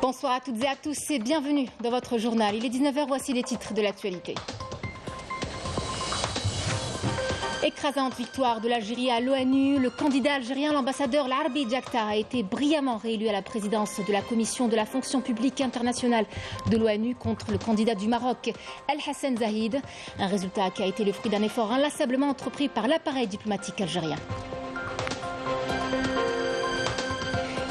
Bonsoir à toutes et à tous et bienvenue dans votre journal. Il est 19h, voici les titres de l'actualité. Écrasante victoire de l'Algérie à l'ONU. Le candidat algérien, l'ambassadeur Larbi Diakta, a été brillamment réélu à la présidence de la commission de la fonction publique internationale de l'ONU contre le candidat du Maroc, El Hassan Zahid. Un résultat qui a été le fruit d'un effort inlassablement entrepris par l'appareil diplomatique algérien.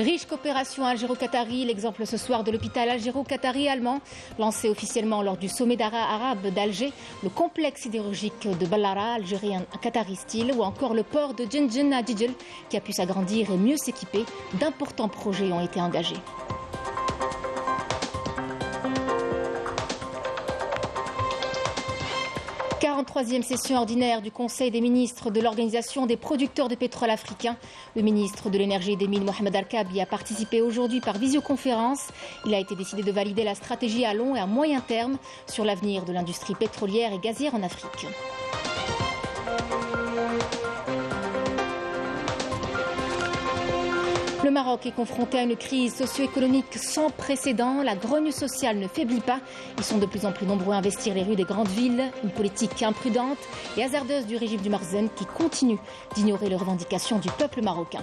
Riche coopération algéro-qatari, l'exemple ce soir de l'hôpital algéro-qatari allemand, lancé officiellement lors du sommet arabe d'Alger, le complexe sidérurgique de Ballara, algérien qatari style, ou encore le port de Djenjen à Djidjel, qui a pu s'agrandir et mieux s'équiper. D'importants projets ont été engagés. Troisième session ordinaire du Conseil des ministres de l'Organisation des producteurs de pétrole africains. Le ministre de l'Énergie et des Mines, Mohamed Al-Kab, y a participé aujourd'hui par visioconférence. Il a été décidé de valider la stratégie à long et à moyen terme sur l'avenir de l'industrie pétrolière et gazière en Afrique. Le Maroc est confronté à une crise socio-économique sans précédent. La grogne sociale ne faiblit pas. Ils sont de plus en plus nombreux à investir les rues des grandes villes. Une politique imprudente et hasardeuse du régime du Marzem qui continue d'ignorer les revendications du peuple marocain.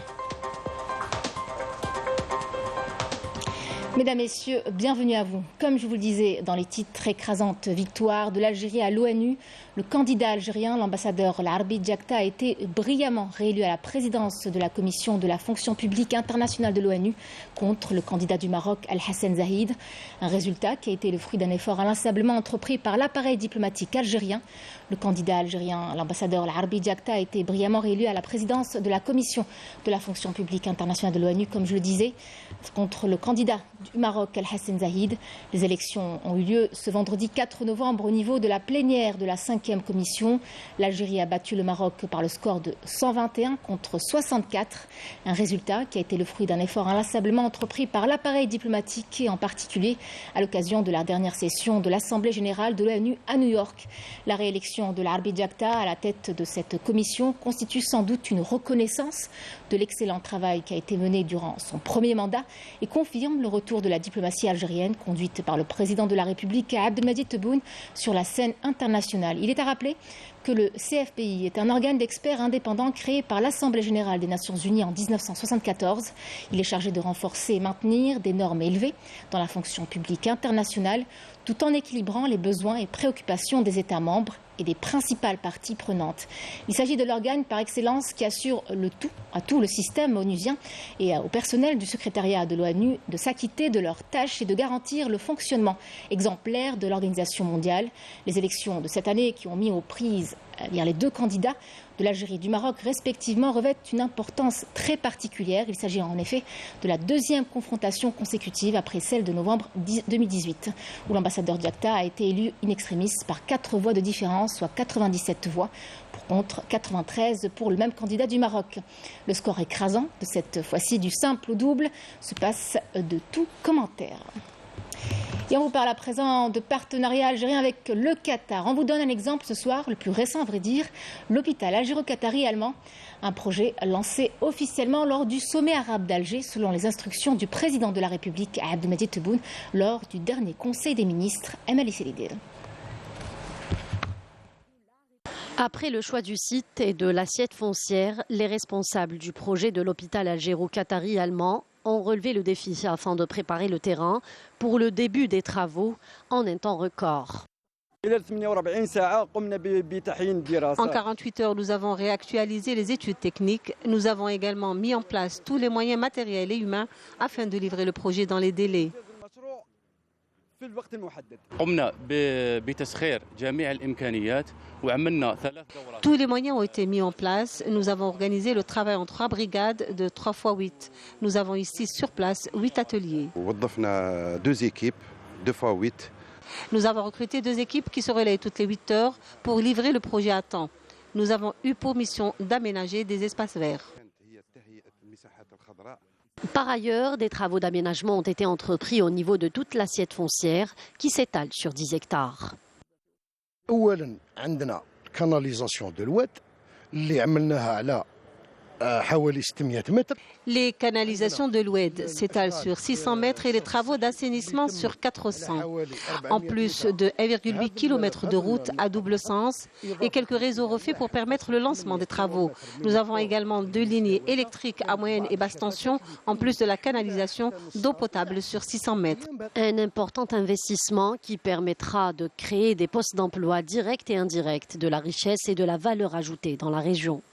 Mesdames, Messieurs, bienvenue à vous. Comme je vous le disais dans les titres, écrasante victoire de l'Algérie à l'ONU. Le candidat algérien, l'ambassadeur Larbi Diakta, a été brillamment réélu à la présidence de la commission de la fonction publique internationale de l'ONU contre le candidat du Maroc, El Hassan Zahid. Un résultat qui a été le fruit d'un effort inlassablement entrepris par l'appareil diplomatique algérien. Le candidat algérien, l'ambassadeur Larbi Diakta, a été brillamment réélu à la présidence de la commission de la fonction publique internationale de l'ONU, comme je le disais, contre le candidat du Maroc, El Hassan Zahid. Les élections ont eu lieu ce vendredi 4 novembre au niveau de la plénière de la 5e commission. L'Algérie a battu le Maroc par le score de 121 contre 64. Un résultat qui a été le fruit d'un effort inlassablement entrepris par l'appareil diplomatique et en particulier à l'occasion de la dernière session de l'Assemblée générale de l'ONU à New York. La réélection de Larbi Diakta à la tête de cette commission constitue sans doute une reconnaissance de l'excellent travail qui a été mené durant son premier mandat et confirme le retour de la diplomatie algérienne conduite par le président de la République Abdelmadjid Tebboune sur la scène internationale. Il est à rappeler que le CFPI est un organe d'experts indépendant créé par l'Assemblée générale des Nations unies en 1974. Il est chargé de renforcer et maintenir des normes élevées dans la fonction publique internationale tout en équilibrant les besoins et préoccupations des États membres et des principales parties prenantes. Il s'agit de l'organe par excellence qui assure à tout le système onusien et au personnel du secrétariat de l'ONU de s'acquitter de leurs tâches et de garantir le fonctionnement exemplaire de l'organisation mondiale. Les élections de cette année qui ont mis aux prises les deux candidats de l'Algérie et du Maroc respectivement revêtent une importance très particulière. Il s'agit en effet de la deuxième confrontation consécutive après celle de novembre 2018 où l'ambassadeur Diakta a été élu in extremis par 4 voix de différence, soit 97 voix contre 93 pour le même candidat du Maroc. Le score écrasant de cette fois-ci du simple au double se passe de tout commentaire. Et on vous parle à présent de partenariat algérien avec le Qatar. On vous donne un exemple ce soir, le plus récent à vrai dire, l'hôpital algéro-qatari allemand. Un projet lancé officiellement lors du sommet arabe d'Alger, selon les instructions du président de la République, Abdelmadjid Tebboune, lors du dernier conseil des ministres, Emel Isselidine. Après le choix du site et de l'assiette foncière, les responsables du projet de l'hôpital algéro-qatari allemand ont relevé le défi afin de préparer le terrain pour le début des travaux en un temps record. En 48 heures, nous avons réactualisé les études techniques. Nous avons également mis en place tous les moyens matériels et humains afin de livrer le projet dans les délais. Tous les moyens ont été mis en place. Nous avons organisé le travail en 3 brigades de 3 x 8. Nous avons ici sur place 8 ateliers. 2 équipes, 2 x 8. Nous avons recruté 2 équipes qui se relayent toutes les 8 heures pour livrer le projet à temps. Nous avons eu pour mission d'aménager des espaces verts. Par ailleurs, des travaux d'aménagement ont été entrepris au niveau de toute l'assiette foncière qui s'étale sur 10 hectares. أولاً عندنا canalisation de l'Oued اللي عملناها على حوالي 600 متر. Les canalisations de l'Oued s'étalent sur 600 mètres et les travaux d'assainissement sur 400. En plus de 1,8 km de route à double sens et quelques réseaux refaits pour permettre le lancement des travaux. Nous avons également 2 lignes électriques à moyenne et basse tension, en plus de la canalisation d'eau potable sur 600 mètres. Un important investissement qui permettra de créer des postes d'emploi directs et indirects, de la richesse et de la valeur ajoutée dans la région.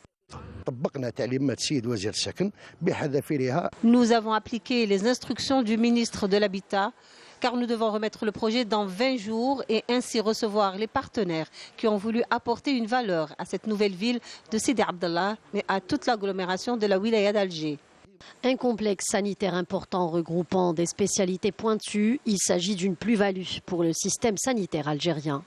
Nous avons appliqué les instructions du ministre de l'Habitat car nous devons remettre le projet dans 20 jours et ainsi recevoir les partenaires qui ont voulu apporter une valeur à cette nouvelle ville de Sidi Abdallah et à toute l'agglomération de la wilaya d'Alger. Un complexe sanitaire important regroupant des spécialités pointues, il s'agit d'une plus-value pour le système sanitaire algérien.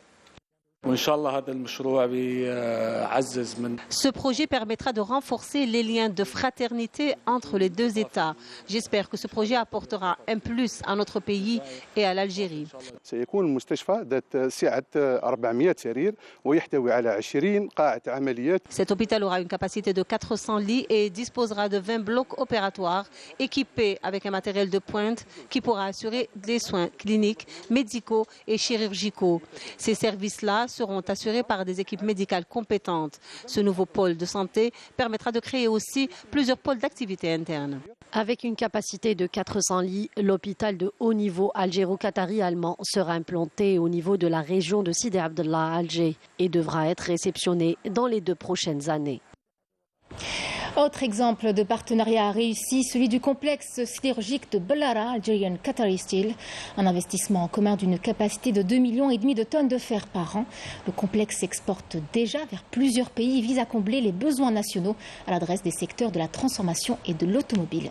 Ce projet permettra de renforcer les liens de fraternité entre les deux États. J'espère que ce projet apportera un plus à notre pays et à l'Algérie. Cet hôpital aura une capacité de 400 lits et disposera de 20 blocs opératoires équipés avec un matériel de pointe qui pourra assurer des soins cliniques, médicaux et chirurgicaux. Ces services-là seront assurés par des équipes médicales compétentes. Ce nouveau pôle de santé permettra de créer aussi plusieurs pôles d'activité interne. Avec une capacité de 400 lits, l'hôpital de haut niveau algéro-qatari allemand sera implanté au niveau de la région de Sidi Abdallah à Alger et devra être réceptionné dans les 2 prochaines années. Autre exemple de partenariat réussi, celui du complexe sidérurgique de Ballara, Algerian Qatari Steel, un investissement en commun d'une capacité de 2,5 millions de tonnes de fer par an. Le complexe s'exporte déjà vers plusieurs pays et vise à combler les besoins nationaux à l'adresse des secteurs de la transformation et de l'automobile.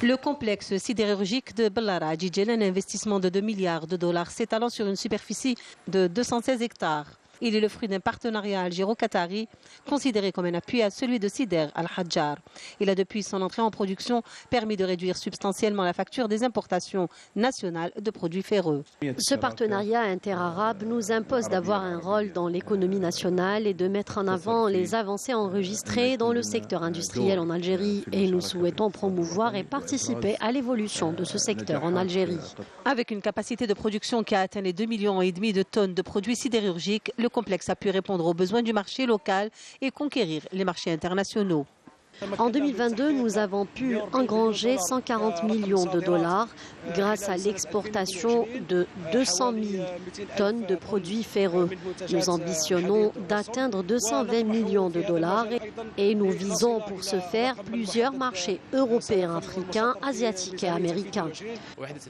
Le complexe sidérurgique de Ballara a un investissement de 2 milliards de dollars s'étalant sur une superficie de 216 hectares. Il est le fruit d'un partenariat algéro-qatari considéré comme un appui à celui de Sider Al-Hadjar. Il a depuis son entrée en production permis de réduire substantiellement la facture des importations nationales de produits ferreux. Ce partenariat interarabe nous impose d'avoir un rôle dans l'économie nationale et de mettre en avant les avancées enregistrées dans le secteur industriel en Algérie. Et nous souhaitons promouvoir et participer à l'évolution de ce secteur en Algérie. Avec une capacité de production qui a atteint les 2,5 millions de tonnes de produits sidérurgiques, le complexe a pu répondre aux besoins du marché local et conquérir les marchés internationaux. En 2022, nous avons pu engranger 140 millions de dollars grâce à l'exportation de 200 000 tonnes de produits ferreux. Nous ambitionnons d'atteindre 220 millions de dollars et nous visons pour ce faire plusieurs marchés européens, africains, asiatiques et américains.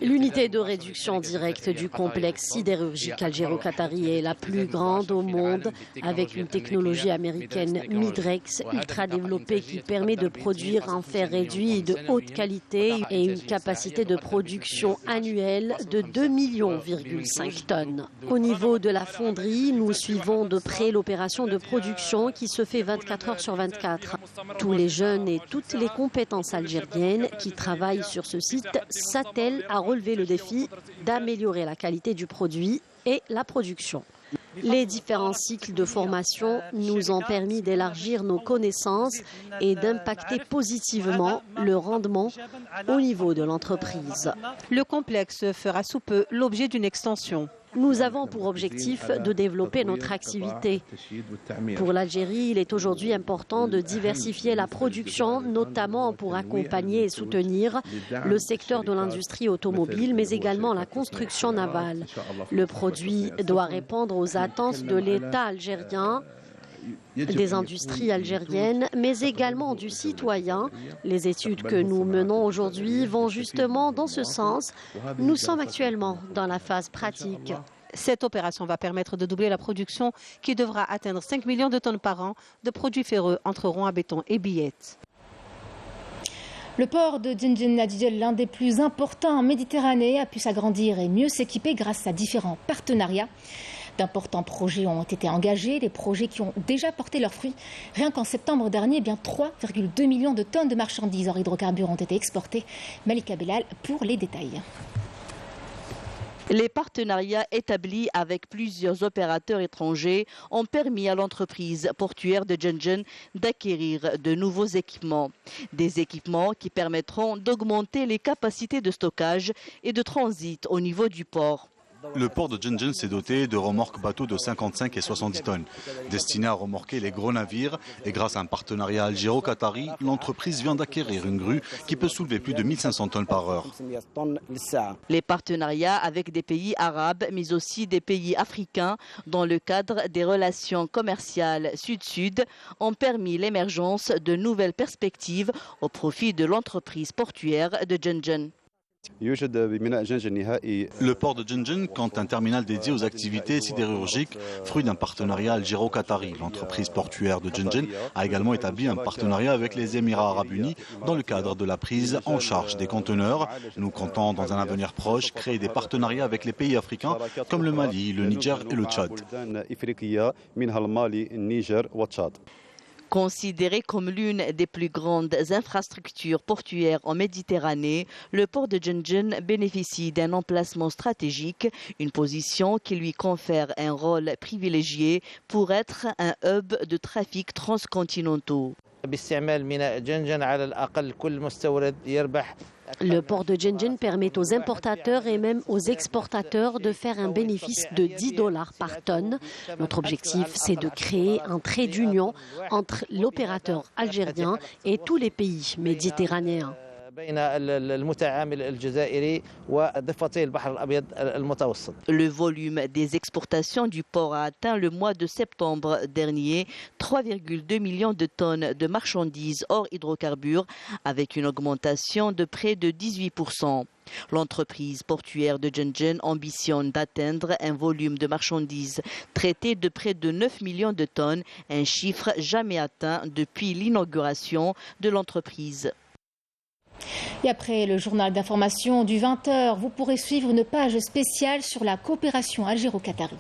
L'unité de réduction directe du complexe sidérurgique algéro-qatari est la plus grande au monde avec une technologie américaine Midrex ultra développée qui permet de produire un fer réduit de haute qualité et une capacité de production annuelle de 2,5 millions tonnes. Au niveau de la fonderie, nous suivons de près l'opération de production qui se fait 24 heures sur 24. Tous les jeunes et toutes les compétences algériennes qui travaillent sur ce site s'attellent à relever le défi d'améliorer la qualité du produit et la production. Les différents cycles de formation nous ont permis d'élargir nos connaissances et d'impacter positivement le rendement au niveau de l'entreprise. Le complexe fera sous peu l'objet d'une extension. Nous avons pour objectif de développer notre activité. Pour l'Algérie, il est aujourd'hui important de diversifier la production, notamment pour accompagner et soutenir le secteur de l'industrie automobile, mais également la construction navale. Le produit doit répondre aux attentes de l'État algérien, des industries algériennes, mais également du citoyen. Les études que nous menons aujourd'hui vont justement dans ce sens. Nous sommes actuellement dans la phase pratique. Cette opération va permettre de doubler la production qui devra atteindre 5 millions de tonnes par an de produits ferreux entre ronds à béton et billettes. Le port de Djindjin Nadjel, l'un des plus importants en Méditerranée, a pu s'agrandir et mieux s'équiper grâce à différents partenariats. D'importants projets ont été engagés, des projets qui ont déjà porté leurs fruits. Rien qu'en septembre dernier, 3,2 millions de tonnes de marchandises hors hydrocarbures ont été exportées. Malika Bellal pour les détails. Les partenariats établis avec plusieurs opérateurs étrangers ont permis à l'entreprise portuaire de Djenjen d'acquérir de nouveaux équipements. Des équipements qui permettront d'augmenter les capacités de stockage et de transit au niveau du port. Le port de Djenjen s'est doté de remorques bateaux de 55 et 70 tonnes, destinées à remorquer les gros navires. Et grâce à un partenariat algéro-qatari, l'entreprise vient d'acquérir une grue qui peut soulever plus de 1500 tonnes par heure. Les partenariats avec des pays arabes, mais aussi des pays africains, dans le cadre des relations commerciales sud-sud, ont permis l'émergence de nouvelles perspectives au profit de l'entreprise portuaire de Djenjen. Le port de Djenjen compte un terminal dédié aux activités sidérurgiques, fruit d'un partenariat algéro-qatari. L'entreprise portuaire de Djenjen a également établi un partenariat avec les Émirats arabes unis dans le cadre de la prise en charge des conteneurs. Nous comptons dans un avenir proche créer des partenariats avec les pays africains comme le Mali, le Niger et le Tchad. Considéré comme l'une des plus grandes infrastructures portuaires en Méditerranée, le port de Djenjen bénéficie d'un emplacement stratégique, une position qui lui confère un rôle privilégié pour être un hub de trafic transcontinentaux. Le port de Djenjen permet aux importateurs et même aux exportateurs de faire un bénéfice de $10 par tonne. Notre objectif, c'est de créer un trait d'union entre l'opérateur algérien et tous les pays méditerranéens. Le volume des exportations du port a atteint le mois de septembre dernier 3,2 millions de tonnes de marchandises hors hydrocarbures, avec une augmentation de près de 18%. L'entreprise portuaire de Djenjen ambitionne d'atteindre un volume de marchandises traitées de près de 9 millions de tonnes, un chiffre jamais atteint depuis l'inauguration de l'entreprise. Et après le journal d'information du 20h, vous pourrez suivre une page spéciale sur la coopération algéro-qatari.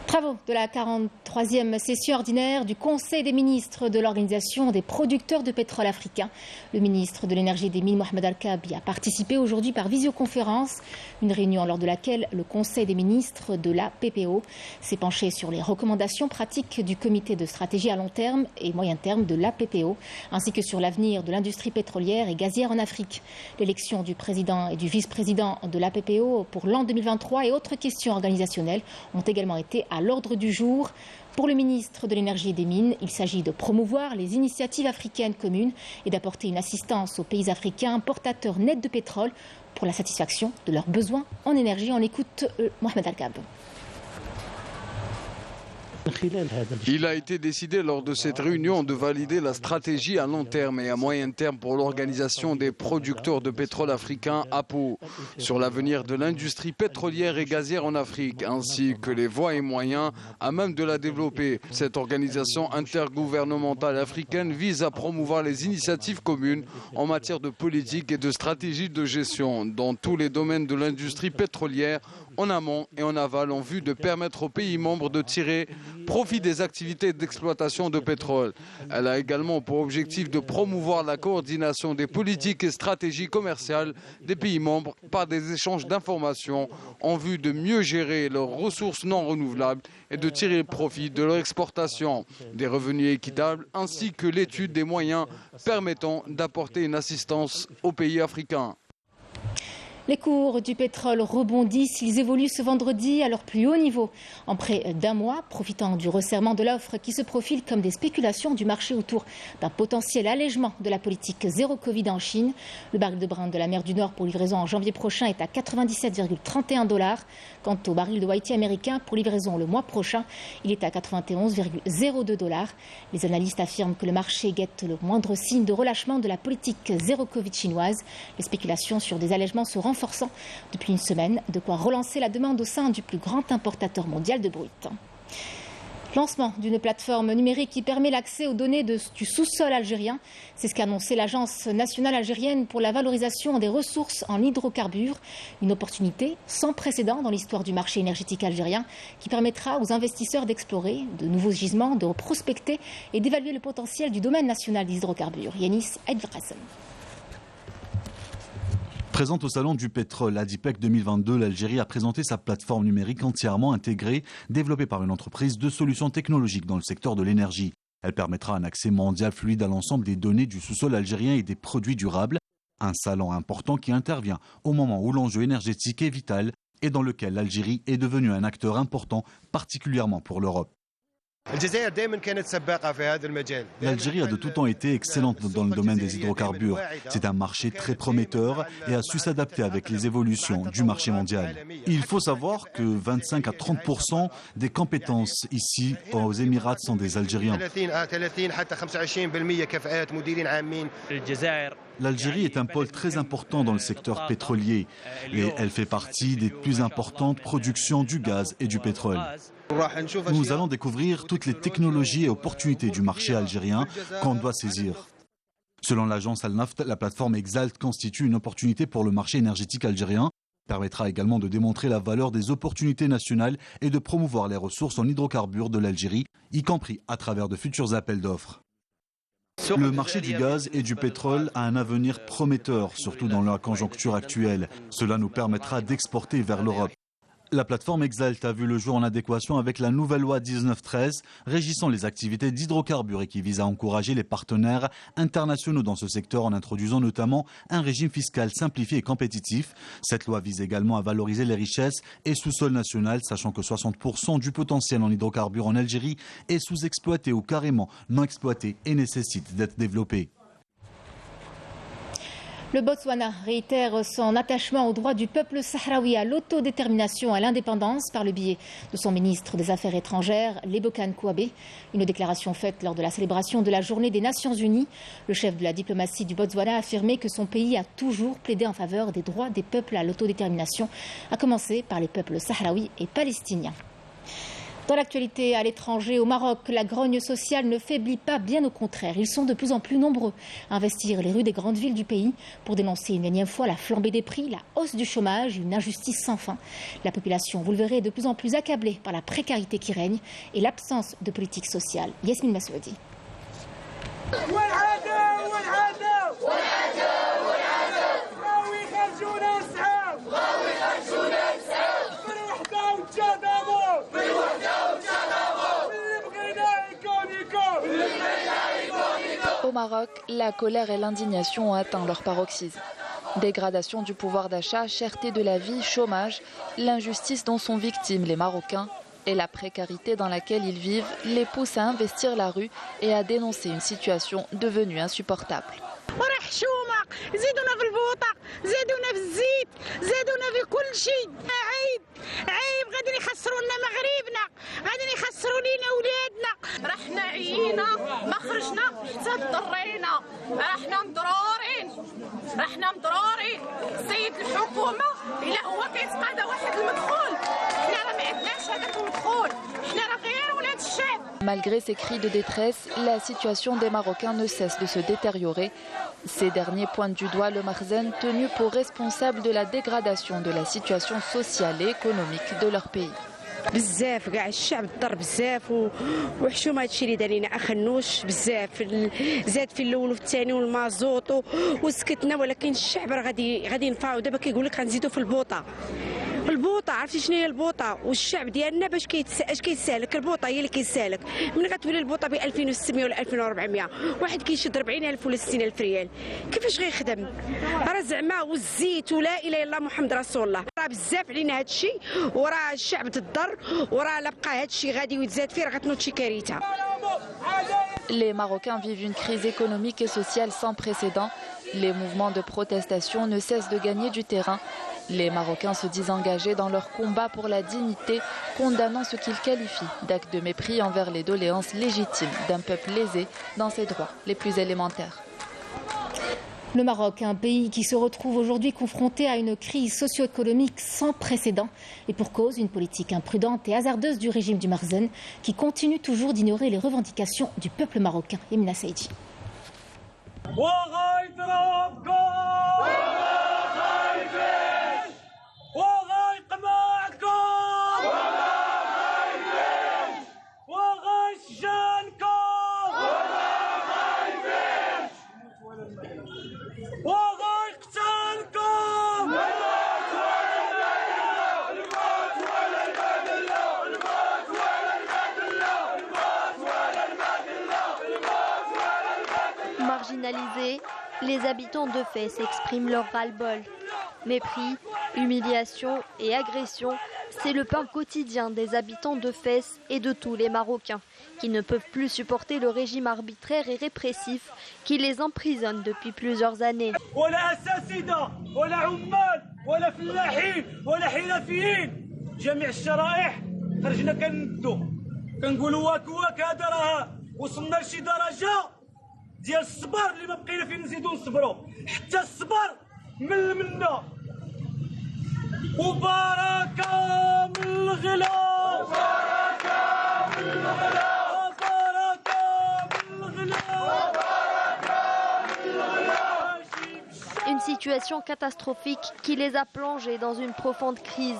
Travaux de la 43e session ordinaire du Conseil des ministres de l'Organisation des producteurs de pétrole africains. Le ministre de l'Énergie et des Mines, Mohamed Al-Kaabi, a participé aujourd'hui par visioconférence. Une réunion lors de laquelle le Conseil des ministres de la PPO s'est penché sur les recommandations pratiques du comité de stratégie à long terme et moyen terme de la PPO, ainsi que sur l'avenir de l'industrie pétrolière et gazière en Afrique. L'élection du président et du vice-président de la PPO pour l'an 2023 et autres questions organisationnelles ont également été à l'ordre du jour. Pour le ministre de l'Énergie et des Mines, il s'agit de promouvoir les initiatives africaines communes et d'apporter une assistance aux pays africains importateurs nets de pétrole pour la satisfaction de leurs besoins en énergie. On écoute Mohamed Al-Kaabi. Il a été décidé lors de cette réunion de valider la stratégie à long terme et à moyen terme pour l'Organisation des producteurs de pétrole africains, APO, sur l'avenir de l'industrie pétrolière et gazière en Afrique, ainsi que les voies et moyens à même de la développer. Cette organisation intergouvernementale africaine vise à promouvoir les initiatives communes en matière de politique et de stratégie de gestion dans tous les domaines de l'industrie pétrolière, en amont et en aval, en vue de permettre aux pays membres de tirer profit des activités d'exploitation de pétrole. Elle a également pour objectif de promouvoir la coordination des politiques et stratégies commerciales des pays membres par des échanges d'informations en vue de mieux gérer leurs ressources non renouvelables et de tirer profit de leur exportation, des revenus équitables ainsi que l'étude des moyens permettant d'apporter une assistance aux pays africains. Les cours du pétrole rebondissent, ils évoluent ce vendredi à leur plus haut niveau en près d'un mois, profitant du resserrement de l'offre qui se profile comme des spéculations du marché autour d'un potentiel allègement de la politique zéro Covid en Chine. Le baril de Brent de la mer du Nord pour livraison en janvier prochain est à 97,31 $. Quant au baril de Whiting américain pour livraison le mois prochain, il est à 91,02 $. Les analystes affirment que le marché guette le moindre signe de relâchement de la politique zéro Covid chinoise. Les spéculations sur des allègements se renforçant depuis une semaine, de quoi relancer la demande au sein du plus grand importateur mondial de brut. Lancement d'une plateforme numérique qui permet l'accès aux données du sous-sol algérien. C'est ce qu'a annoncé l'Agence nationale algérienne pour la valorisation des ressources en hydrocarbures. Une opportunité sans précédent dans l'histoire du marché énergétique algérien qui permettra aux investisseurs d'explorer de nouveaux gisements, de prospecter et d'évaluer le potentiel du domaine national des hydrocarbures. Yanis Edvilqassem. Présente au Salon du pétrole ADIPEC 2022, l'Algérie a présenté sa plateforme numérique entièrement intégrée, développée par une entreprise de solutions technologiques dans le secteur de l'énergie. Elle permettra un accès mondial fluide à l'ensemble des données du sous-sol algérien et des produits durables. Un salon important qui intervient au moment où l'enjeu énergétique est vital et dans lequel l'Algérie est devenue un acteur important, particulièrement pour l'Europe. L'Algérie a de tout temps été excellente dans le domaine des hydrocarbures. C'est un marché très prometteur et a su s'adapter avec les évolutions du marché mondial. Il faut savoir que 25 à 30% des compétences ici aux Émirats sont des Algériens. L'Algérie est un pôle très important dans le secteur pétrolier et elle fait partie des plus importantes productions du gaz et du pétrole. Nous allons découvrir toutes les technologies et opportunités du marché algérien qu'on doit saisir. Selon l'agence Al-Naft, la plateforme Exalt constitue une opportunité pour le marché énergétique algérien, permettra également de démontrer la valeur des opportunités nationales et de promouvoir les ressources en hydrocarbures de l'Algérie, y compris à travers de futurs appels d'offres. Le marché du gaz et du pétrole a un avenir prometteur, surtout dans la conjoncture actuelle. Cela nous permettra d'exporter vers l'Europe. La plateforme Exalt a vu le jour en adéquation avec la nouvelle loi 1913 régissant les activités d'hydrocarbures et qui vise à encourager les partenaires internationaux dans ce secteur en introduisant notamment un régime fiscal simplifié et compétitif. Cette loi vise également à valoriser les richesses et sous-sol national, sachant que 60% du potentiel en hydrocarbures en Algérie est sous-exploité ou carrément non exploité et nécessite d'être développé. Le Botswana réitère son attachement aux droits du peuple sahraoui à l'autodétermination et à l'indépendance par le biais de son ministre des Affaires étrangères, Lebokan Kouabe. Une déclaration faite lors de la célébration de la Journée des Nations Unies. Le chef de la diplomatie du Botswana a affirmé que son pays a toujours plaidé en faveur des droits des peuples à l'autodétermination, à commencer par les peuples sahraouis et palestiniens. Dans l'actualité à l'étranger, au Maroc, la grogne sociale ne faiblit pas, bien au contraire. Ils sont de plus en plus nombreux à investir les rues des grandes villes du pays pour dénoncer une énième fois la flambée des prix, la hausse du chômage, une injustice sans fin. La population, vous le verrez, est de plus en plus accablée par la précarité qui règne et l'absence de politique sociale. Yasmine Massoudi. Au Maroc, la colère et l'indignation ont atteint leur paroxysme. Dégradation du pouvoir d'achat, cherté de la vie, chômage, l'injustice dont sont victimes les Marocains et la précarité dans laquelle ils vivent les poussent à investir la rue et à dénoncer une situation devenue insupportable. Malgré ces cris de détresse, la situation des Marocains ne cesse de se détériorer. Ces derniers pointent du doigt le Makhzen, tenu pour responsable de la dégradation de la situation sociale et économique de leur pays. بزاف كاع الشعب ضر بزاف وحشومه هادشي اللي دارينا اخنوش بزاف زاد في الاول وفي الثاني والمازوط وسكتنا ولكن الشعب راه غادي ينفعوا دابا كيقول لك غنزيدوا في البوطه عرفتي شنو هي البوطه والشعب ديالنا باش كيتسالك البوطه هي اللي كيتسالك من غتولي البوطه ب 2600 ولا 2400 واحد كيشد 40000 ولا 60000 ريال كيفاش غيخدم راه زعما والزيت ولا اله الا الله محمد رسول الله راه بزاف علينا هذا الشيء وراه الشعب تضر وراه لا بقى هذا الشيء غادي ويتزاد فيه راه غتنوض شي كارثه. Les Marocains vivent une crise économique et sociale sans précédent. Les mouvements de protestation ne cessent de gagner du terrain. Les Marocains se disent engagés dans leur combat pour la dignité, condamnant ce qu'ils qualifient d'acte de mépris envers les doléances légitimes d'un peuple lésé dans ses droits les plus élémentaires. Le Maroc, un pays qui se retrouve aujourd'hui confronté à une crise socio-économique sans précédent et pour cause une politique imprudente et hasardeuse du régime du Makhzen qui continue toujours d'ignorer les revendications du peuple marocain. Yemina Saïdi. marginalisés, les habitants de Fès expriment leur ras-le-bol. Mépris, humiliation et agression, c'est le pain quotidien des habitants de Fès et de tous les Marocains qui ne peuvent plus supporter le régime arbitraire et répressif qui les emprisonne depuis plusieurs années. Une situation catastrophique qui les a plongés dans une profonde crise.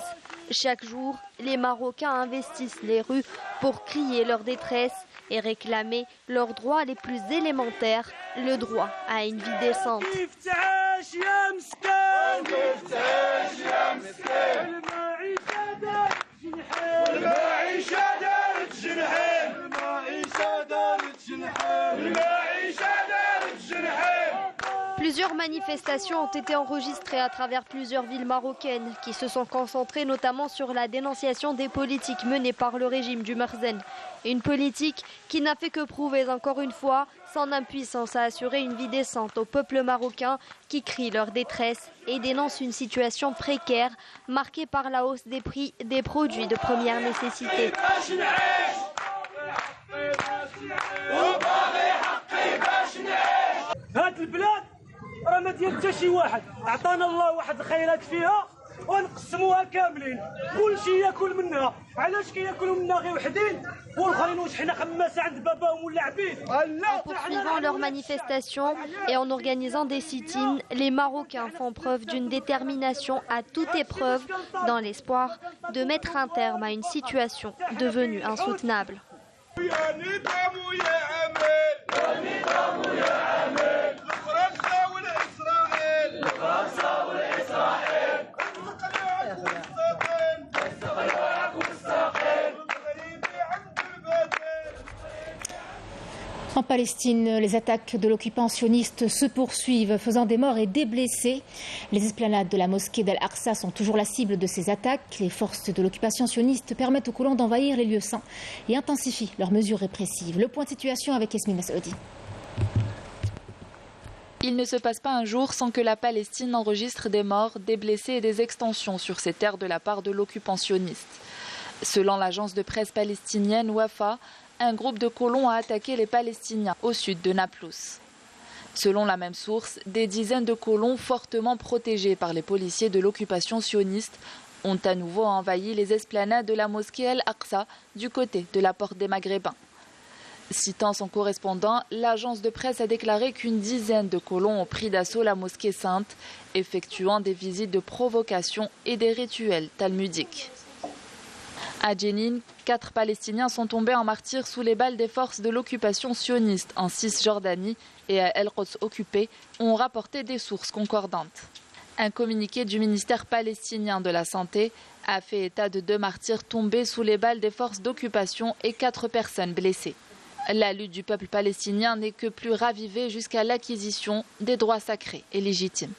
Chaque jour, les Marocains investissent les rues pour crier leur détresse et réclamer leurs droits les plus élémentaires, le droit à une vie décente. Plusieurs manifestations ont été enregistrées à travers plusieurs villes marocaines qui se sont concentrées notamment sur la dénonciation des politiques menées par le régime du Makhzen. Une politique qui n'a fait que prouver encore une fois son impuissance à assurer une vie décente au peuple marocain qui crie leur détresse et dénonce une situation précaire marquée par la hausse des prix des produits de première nécessité. راه ما ديال حتى شي واحد عطانا الله واحد الخيرات فيها ونقسموها كاملين كلشي ياكل منها علاش كياكلوا منها غير وحدين والاخرين واش حنا خماسه عند باباهم ولا عبيد. En poursuivant leurs manifestations et en organisant des sit-ins, les Marocains font preuve d'une détermination à toute épreuve dans l'espoir de mettre un terme à une situation devenue insoutenable. En Palestine, les attaques de l'occupant sioniste se poursuivent, faisant des morts et des blessés. Les esplanades de la mosquée d'Al-Aqsa sont toujours la cible de ces attaques. Les forces de l'occupation sioniste permettent aux colons d'envahir les lieux saints et intensifient leurs mesures répressives. Le point de situation avec Yasmine Saoudi. Il ne se passe pas un jour sans que la Palestine enregistre des morts, des blessés et des extensions sur ces terres de la part de l'occupant sioniste. Selon l'agence de presse palestinienne Wafa, un groupe de colons a attaqué les Palestiniens au sud de Naplouse. Selon la même source, des dizaines de colons fortement protégés par les policiers de l'occupation sioniste ont à nouveau envahi les esplanades de la mosquée Al-Aqsa du côté de la porte des Maghrébins. Citant son correspondant, l'agence de presse a déclaré qu'une dizaine de colons ont pris d'assaut la mosquée sainte, effectuant des visites de provocation et des rituels talmudiques. À Jenin, 4 Palestiniens sont tombés en martyrs sous les balles des forces de l'occupation sioniste en Cisjordanie et à El-Quds occupé, ont rapporté des sources concordantes. Un communiqué du ministère palestinien de la Santé a fait état de 2 martyrs tombés sous les balles des forces d'occupation et 4 personnes blessées. La lutte du peuple palestinien n'est que plus ravivée jusqu'à l'acquisition des droits sacrés et légitimes.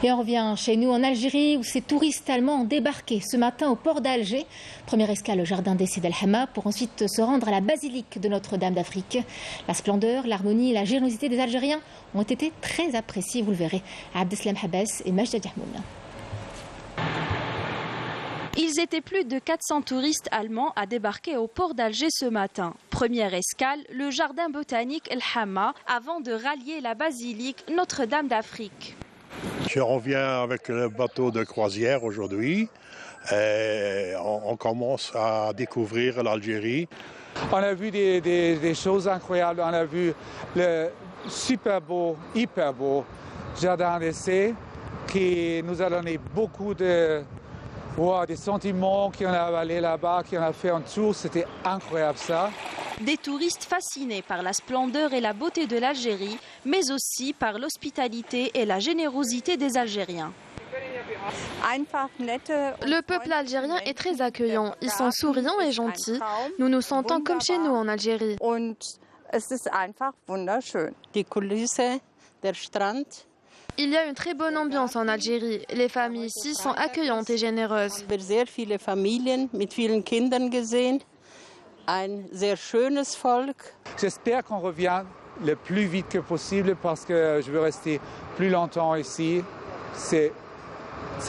Et on revient chez nous en Algérie où ces touristes allemands ont débarqué ce matin au port d'Alger. Première escale au jardin d'essai d'Al-Hama pour ensuite se rendre à la basilique de Notre-Dame d'Afrique. La splendeur, l'harmonie et la générosité des Algériens ont été très appréciées, vous le verrez. Abdeslam Habas et Majda Diahmoun. Ils étaient plus de 400 touristes allemands à débarquer au port d'Alger ce matin. Première escale, le jardin botanique Al-Hama avant de rallier la basilique Notre-Dame d'Afrique. Je reviens avec le bateau de croisière aujourd'hui. On commence à découvrir l'Algérie. On a vu des choses incroyables. On a vu le super beau, hyper beau jardin d'essai qui nous a donné beaucoup des sentiments qu'on a avalé là-bas, qu'on a fait un tour. C'était incroyable ça. Des touristes fascinés par la splendeur et la beauté de l'Algérie, mais aussi par l'hospitalité et la générosité des Algériens. Le peuple algérien est très accueillant. Ils sont souriants et gentils. Nous nous sentons comme chez nous en Algérie. Es ist einfach wunderschön. Die Kulisse, der Strand. Il y a une très bonne ambiance en Algérie. Les familles ici sont accueillantes et généreuses. Wir sehr viele Familien mit vielen Kindern gesehen. Ein sehr schönes Volk. J'espère qu'on revient le plus vite que possible parce que je veux rester plus longtemps ici. C'est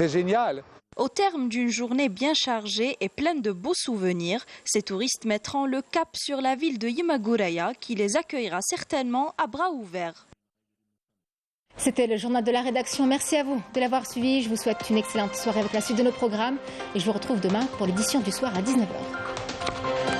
génial. Au terme d'une journée bien chargée et pleine de beaux souvenirs, ces touristes mettront le cap sur la ville de Yemaguraya qui les accueillera certainement à bras ouverts. C'était le journal de la rédaction. Merci à vous de l'avoir suivi. Je vous souhaite une excellente soirée avec la suite de nos programmes et je vous retrouve demain pour l'édition du soir à 19h.